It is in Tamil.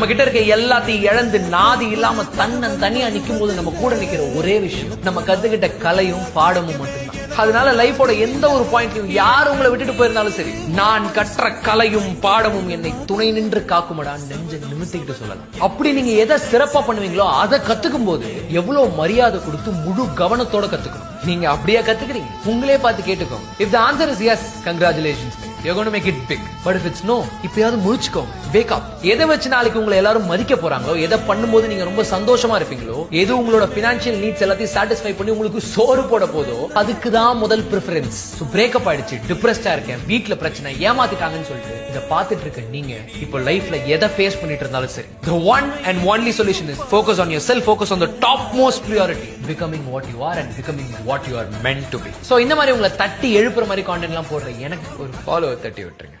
நம்ம கிட்ட இருக்க எல்லாத்தையும் இழந்து நாதி இல்லாம தனியா நிக்கும் போது நம்ம கூட நிக்கிற ஒரே விஷயம் நம்ம கத்துக்கிட்ட கலையும் பாடமும் மட்டும்தான். அதனால லைஃபோட எந்த ஒரு பாயிண்ட்லயும் யார் உங்களை விட்டுட்டு போயிருந்தாலும் சரி, நான் கற்ற கலையும் பாடமும் என்னை துணை நின்று காக்குமடா நெஞ்ச நிமித்திக்கிட்டு சொல்லலாம். அப்படி நீங்க எதை சிறப்பா பண்ணுவீங்களோ அதை கத்துக்கும் போது எவ்வளவு மரியாதை கொடுத்து முழு கவனத்தோட கத்துக்கணும். நீங்க அப்படியே கத்துக்கிறீங்க, உங்களே பார்த்து கேட்டுக்கோங்க. If the answer is yes, congratulations. You're going to make it big. But if it's no, இப்பயாவது முழிச்சுக்கோங்க. Wake up. எதை வச்சு நாளைக்கு உங்களை எல்லாரும் மதிக்க போறாங்களோ, எதை பண்ணும்போது நீங்க ரொம்ப சந்தோஷமா இருப்பீங்களோ, எது உங்களோட பினான்சியல் நீட்ஸ் எல்லாத்தையும் சாட்டிஸ்ஃபை பண்ணி உங்களுக்கு சோறு போட போதோ அதுக்கு தான் முதல் பிரெஃபரன்ஸ். சோ பிரேக்கப் ஆயிடுச்சு, டிப்ரெஸ்டா இருக்கேன், வீட்ல பிரச்சனை, ஏமாத்திட்டாங்கன்னு சொல்லிட்டு இத பாத்துட்டு இருக்க நீங்க இப்போ லைஃப்ல எதை ஃபேஸ் பண்ணிட்டு இருந்தாலும் சரி, the one and only solution is focus on yourself, focus on the topmost priority, becoming what you are and becoming what you are meant to be. So இந்த மாதிரி உங்களை தட்டி எழுப்புற மாதிரி கான்டென்ட் எல்லாம் போடுற எனக்கு ஒரு ஃபாலோவர் தட்டி விட்டுருங்க.